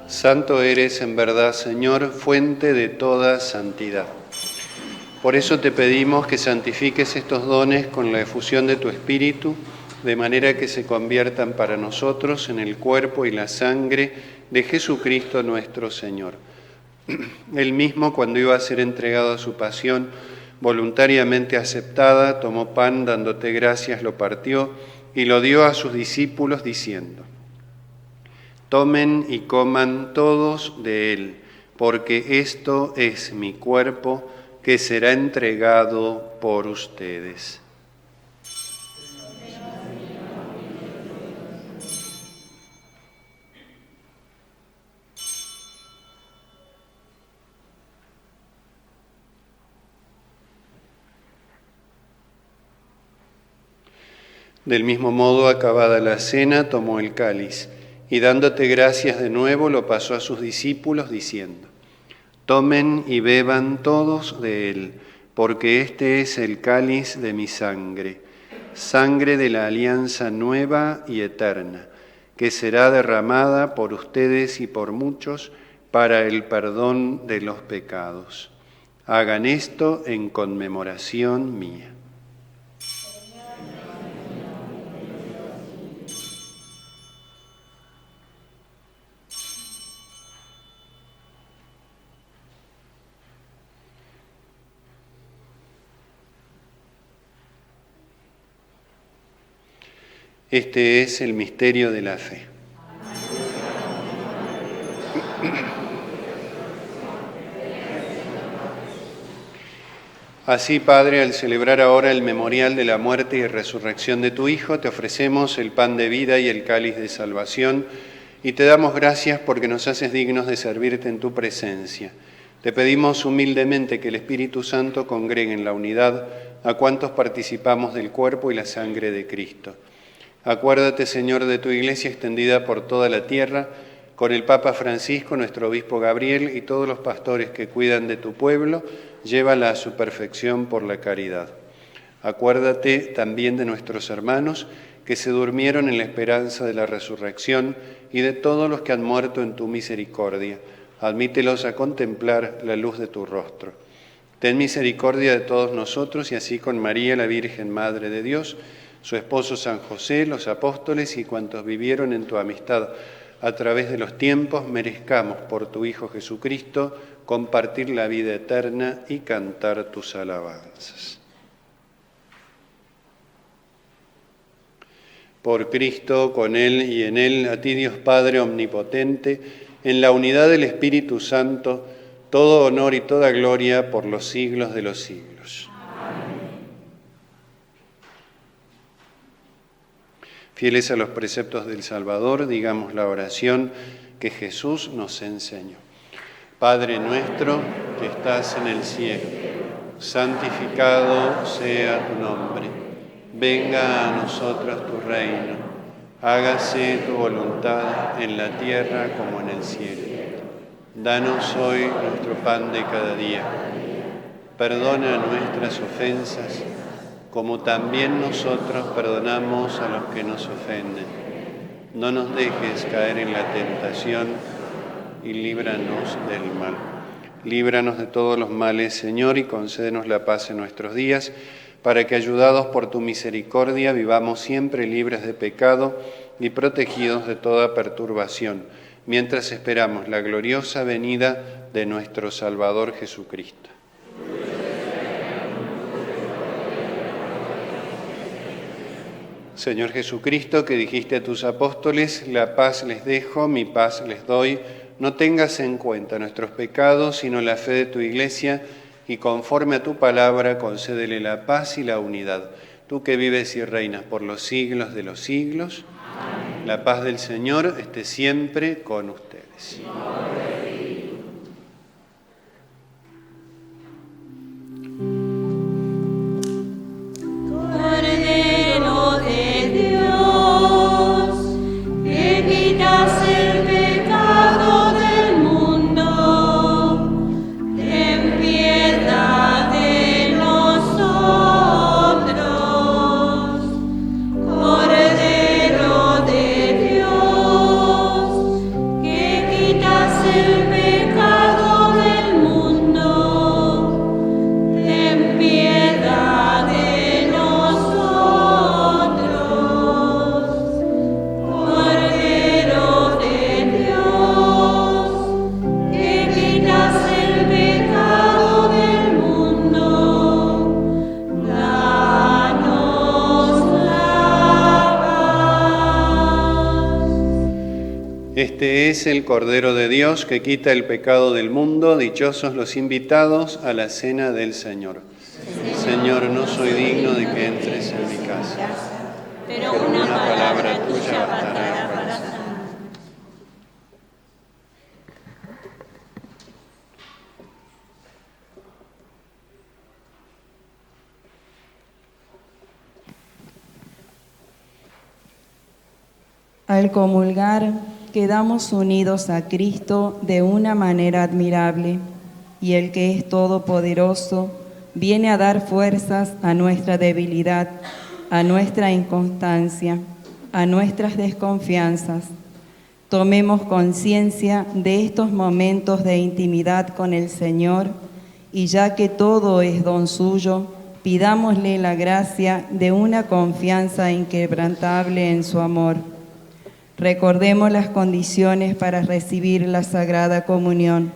Santo eres en verdad, Señor, fuente de toda santidad. Por eso te pedimos que santifiques estos dones con la efusión de tu Espíritu, de manera que se conviertan para nosotros en el cuerpo y la sangre de Jesucristo nuestro Señor. Él mismo, cuando iba a ser entregado a su pasión, voluntariamente aceptada, tomó pan, dándote gracias, lo partió y lo dio a sus discípulos, diciendo: tomen y coman todos de él, porque esto es mi cuerpo que será entregado por ustedes. Del mismo modo, acabada la cena, tomó el cáliz, y dándote gracias de nuevo, lo pasó a sus discípulos, diciendo: tomen y beban todos de él, porque este es el cáliz de mi sangre, sangre de la alianza nueva y eterna, que será derramada por ustedes y por muchos para el perdón de los pecados. Hagan esto en conmemoración mía. Este es el misterio de la fe. Así, Padre, al celebrar ahora el memorial de la muerte y resurrección de tu Hijo, te ofrecemos el pan de vida y el cáliz de salvación, y te damos gracias porque nos haces dignos de servirte en tu presencia. Te pedimos humildemente que el Espíritu Santo congregue en la unidad a cuantos participamos del cuerpo y la sangre de Cristo. Acuérdate, Señor, de tu Iglesia extendida por toda la tierra, con el Papa Francisco, nuestro Obispo Gabriel y todos los pastores que cuidan de tu pueblo, llévala a su perfección por la caridad. Acuérdate también de nuestros hermanos que se durmieron en la esperanza de la resurrección y de todos los que han muerto en tu misericordia. Admítelos a contemplar la luz de tu rostro. Ten misericordia de todos nosotros y así con María, la Virgen Madre de Dios, su esposo San José, los apóstoles y cuantos vivieron en tu amistad, a través de los tiempos, merezcamos por tu Hijo Jesucristo compartir la vida eterna y cantar tus alabanzas. Por Cristo, con Él y en Él, a ti Dios Padre Omnipotente, en la unidad del Espíritu Santo, todo honor y toda gloria por los siglos de los siglos. Fieles a los preceptos del Salvador, digamos la oración que Jesús nos enseñó. Padre nuestro que estás en el cielo, santificado sea tu nombre. Venga a nosotros tu reino. Hágase tu voluntad en la tierra como en el cielo. Danos hoy nuestro pan de cada día. Perdona nuestras ofensas, como también nosotros perdonamos a los que nos ofenden. No nos dejes caer en la tentación y líbranos del mal. Líbranos de todos los males, Señor, y concédenos la paz en nuestros días, para que, ayudados por tu misericordia, vivamos siempre libres de pecado y protegidos de toda perturbación, mientras esperamos la gloriosa venida de nuestro Salvador Jesucristo. Señor Jesucristo, que dijiste a tus apóstoles, la paz les dejo, mi paz les doy, no tengas en cuenta nuestros pecados, sino la fe de tu Iglesia, y conforme a tu palabra, concédele la paz y la unidad. Tú que vives y reinas por los siglos de los siglos, amén. La paz del Señor esté siempre con ustedes. Cordero de Dios, que quitas el pecado del mundo, ten piedad de nosotros. Cordero de Dios, que quitas el pecado del mundo, ten piedad de nosotros. Cordero de Dios, que quitas el pecado del mundo, danos la paz. Este es el Cordero de Dios que quita el pecado del mundo. Dichosos los invitados a la cena del Señor. Señor, no soy digno de que entres en mi casa, Pero una palabra tuya bastará para sanar. Al comulgar, quedamos unidos a Cristo de una manera admirable, y el que es todopoderoso viene a dar fuerzas a nuestra debilidad, a nuestra inconstancia, a nuestras desconfianzas. Tomemos conciencia de estos momentos de intimidad con el Señor, y ya que todo es don suyo, pidámosle la gracia de una confianza inquebrantable en su amor. Recordemos las condiciones para recibir la Sagrada Comunión.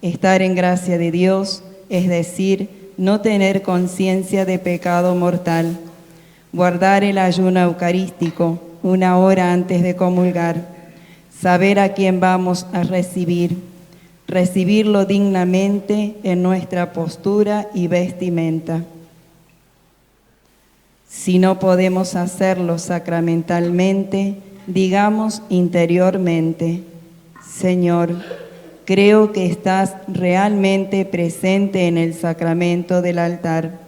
Estar en gracia de Dios, es decir, no tener conciencia de pecado mortal. Guardar el ayuno eucarístico 1 hora antes de comulgar. Saber a quién vamos a recibir. Recibirlo dignamente en nuestra postura y vestimenta. Si no podemos hacerlo sacramentalmente, digamos interiormente: Señor, creo que estás realmente presente en el sacramento del altar.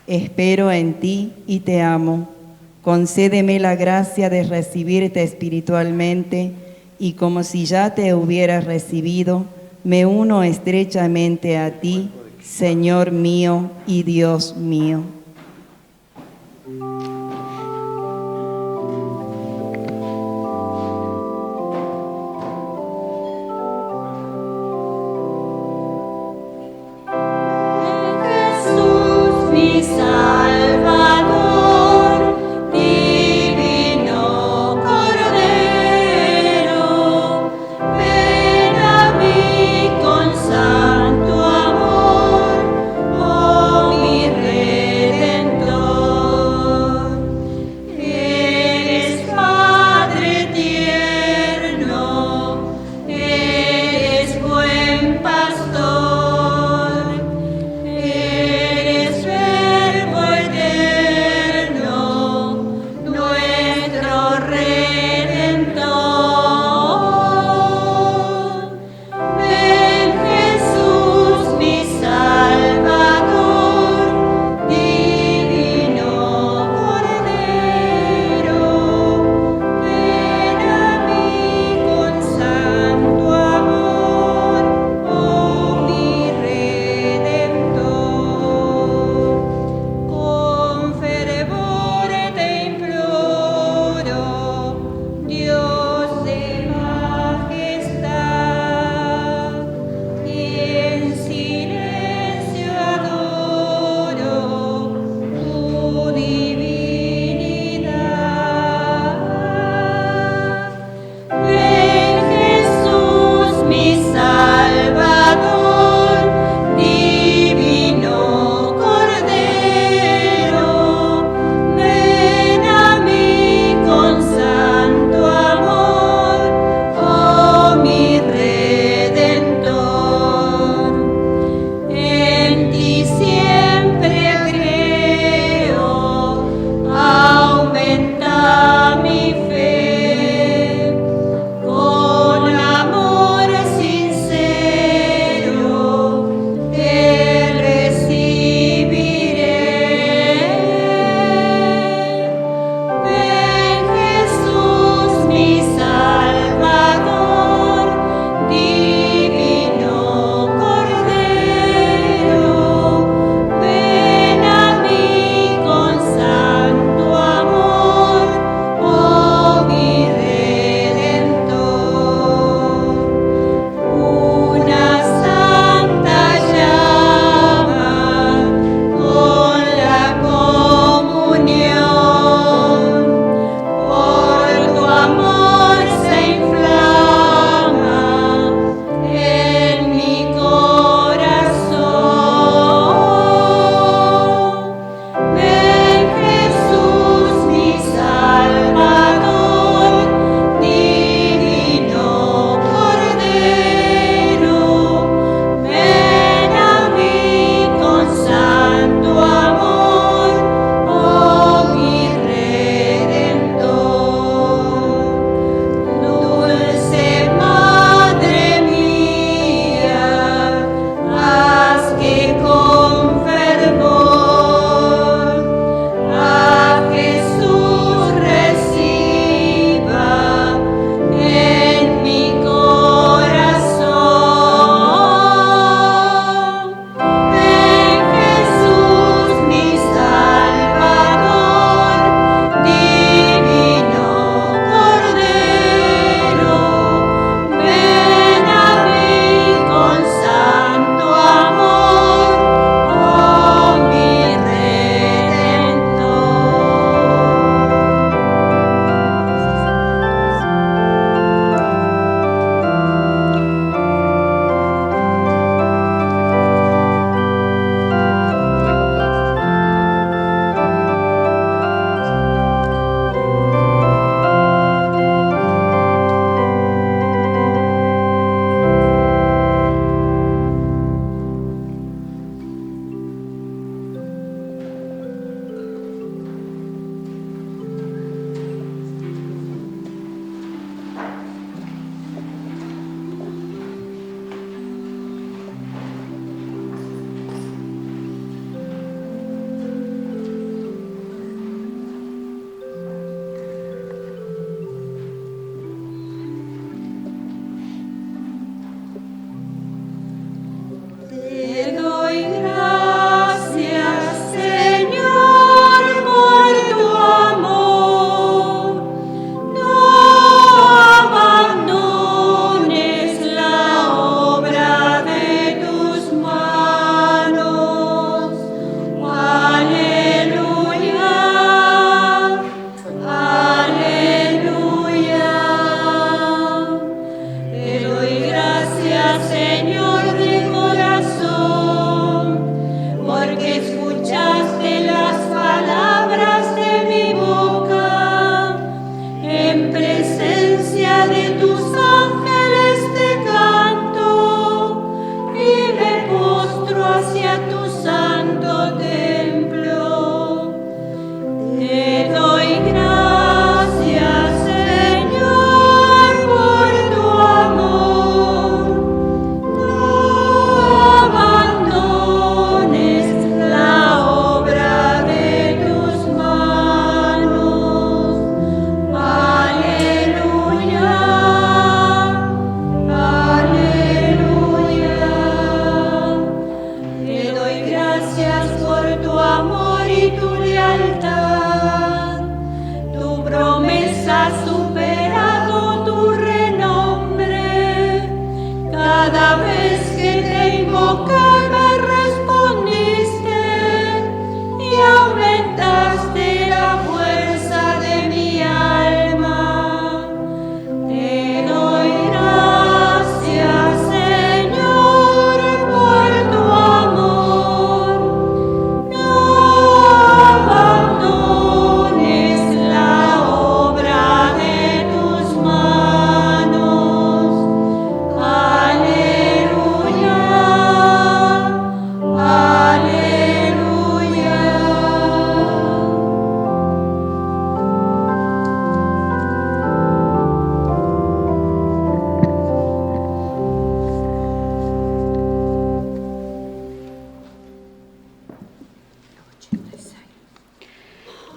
Espero en ti y te amo. Concédeme la gracia de recibirte espiritualmente y, como si ya te hubieras recibido, me uno estrechamente a ti, Señor mío y Dios mío. Jesús, mi Salvador, divino Cordero,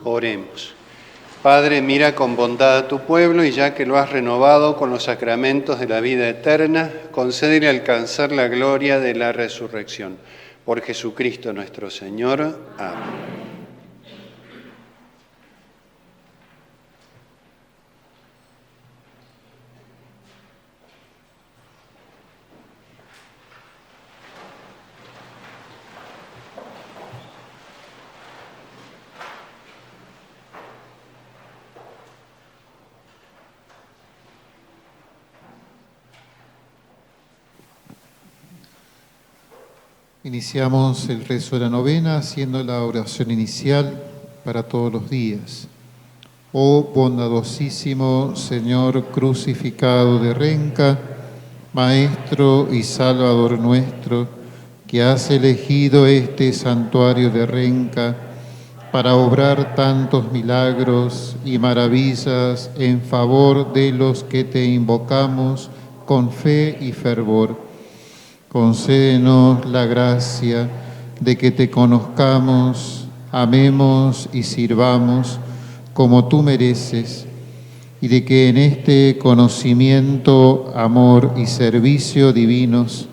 Oremos. Padre, mira con bondad a tu pueblo y ya que lo has renovado con los sacramentos de la vida eterna, concédele alcanzar la gloria de la resurrección. Por Jesucristo nuestro Señor. Amén. Iniciamos el rezo de la novena haciendo la oración inicial para todos los días. Oh bondadosísimo Señor crucificado de Renca, Maestro y Salvador nuestro, que has elegido este santuario de Renca para obrar tantos milagros y maravillas en favor de los que te invocamos con fe y fervor. Concédenos la gracia de que te conozcamos, amemos y sirvamos como tú mereces, y de que en este conocimiento, amor y servicio divinos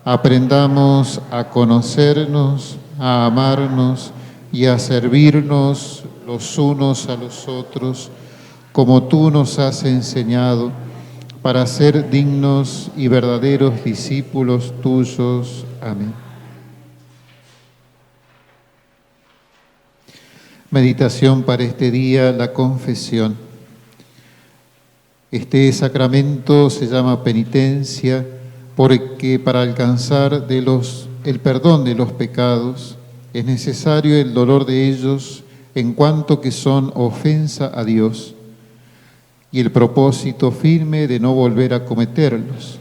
aprendamos a conocernos, a amarnos y a servirnos los unos a los otros, como tú nos has enseñado, para ser dignos y verdaderos discípulos tuyos. Amén. Meditación para este día, la confesión. Este sacramento se llama penitencia porque para alcanzar el perdón de los pecados es necesario el dolor de ellos en cuanto que son ofensa a Dios, y el propósito firme de no volver a cometerlos,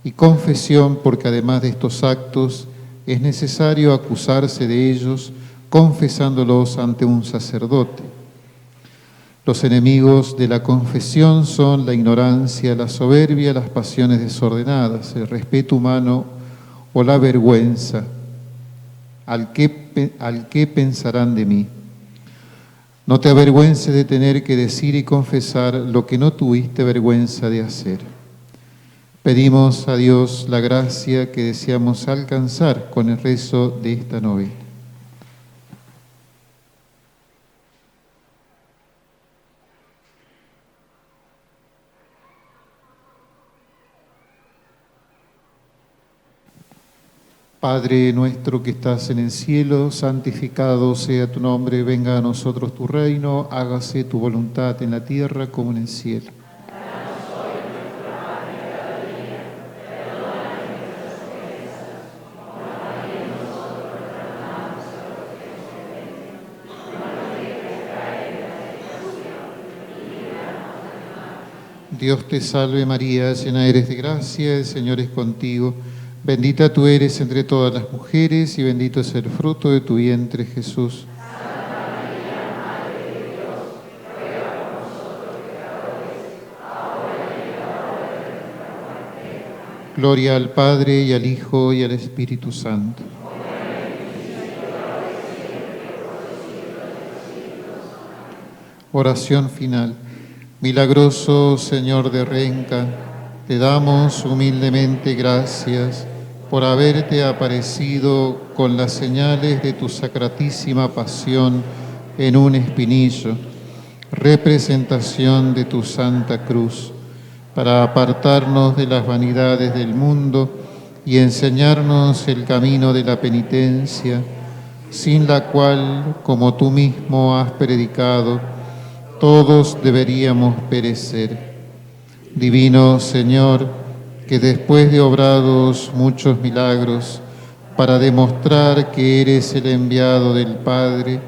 y confesión porque además de estos actos es necesario acusarse de ellos confesándolos ante un sacerdote. Los enemigos de la confesión son la ignorancia, la soberbia, las pasiones desordenadas, el respeto humano o la vergüenza. ¿Al qué pensarán de mí? No te avergüences de tener que decir y confesar lo que no tuviste vergüenza de hacer. Pedimos a Dios la gracia que deseamos alcanzar con el rezo de esta novena. Padre nuestro que estás en el cielo, santificado sea tu nombre, venga a nosotros tu reino, hágase tu voluntad en la tierra como en el cielo. Danos hoy nuestro pan de cada día, perdona nuestras ofensas, como también nosotros perdonamos a los que nos ofenden. No nos dejes caer en la tentación y líbranos del mal. Dios te salve María, llena eres de gracia, el Señor es contigo. Bendita tú eres entre todas las mujeres y bendito es el fruto de tu vientre, Jesús. Santa María, Madre de Dios, ruega por nosotros pecadores, ahora y en la hora de nuestra muerte. Amén. Gloria al Padre y al Hijo y al Espíritu Santo. Oración final. Milagroso Señor de Renca, te damos humildemente gracias por haberte aparecido con las señales de tu sacratísima pasión en un espinillo, representación de tu santa cruz, para apartarnos de las vanidades del mundo y enseñarnos el camino de la penitencia, sin la cual, como tú mismo has predicado, todos deberíamos perecer. Divino Señor, que después de obrados muchos milagros, para demostrar que eres el enviado del Padre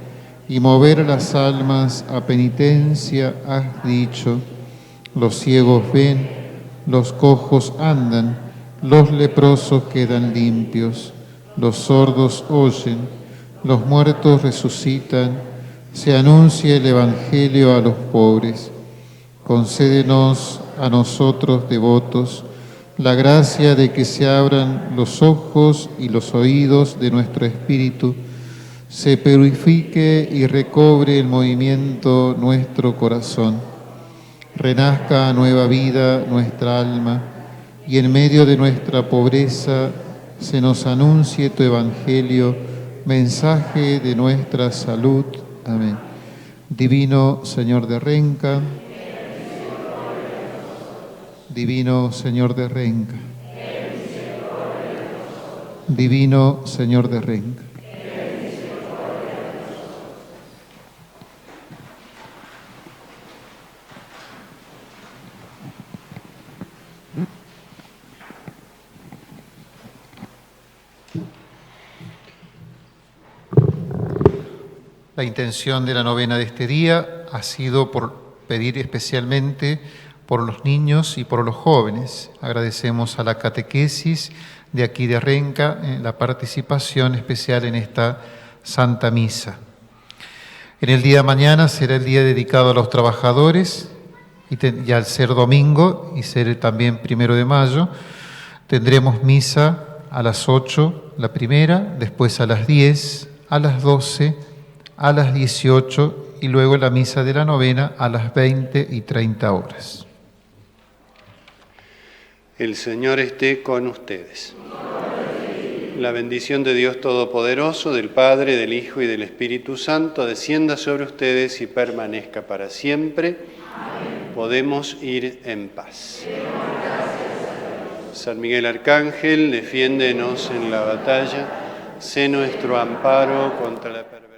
y mover las almas a penitencia, has dicho: los ciegos ven, los cojos andan, los leprosos quedan limpios, los sordos oyen, los muertos resucitan, se anuncia el Evangelio a los pobres. Concédenos a nosotros devotos la gracia de que se abran los ojos y los oídos de nuestro espíritu, se purifique y recobre el movimiento nuestro corazón, renazca a nueva vida nuestra alma, y en medio de nuestra pobreza se nos anuncie tu Evangelio, mensaje de nuestra salud. Amén. Divino Señor de Renca, Divino Señor de Renca, Divino Señor de Renca. La intención de la novena de este día ha sido por pedir especialmente por los niños y por los jóvenes. Agradecemos a la catequesis de aquí de Renca la participación especial en esta Santa Misa. En el día de mañana será el día dedicado a los trabajadores y al ser domingo y ser también 1 de mayo, tendremos misa a las 8, la primera, después a las 10, a las 12, a las 18 y luego la misa de la novena a las 20 y 30 horas. El Señor esté con ustedes. La bendición de Dios Todopoderoso, del Padre, del Hijo y del Espíritu Santo, descienda sobre ustedes y permanezca para siempre. Amén. Podemos ir en paz. San Miguel Arcángel, defiéndenos en la batalla. Sé nuestro amparo contra la perversidad.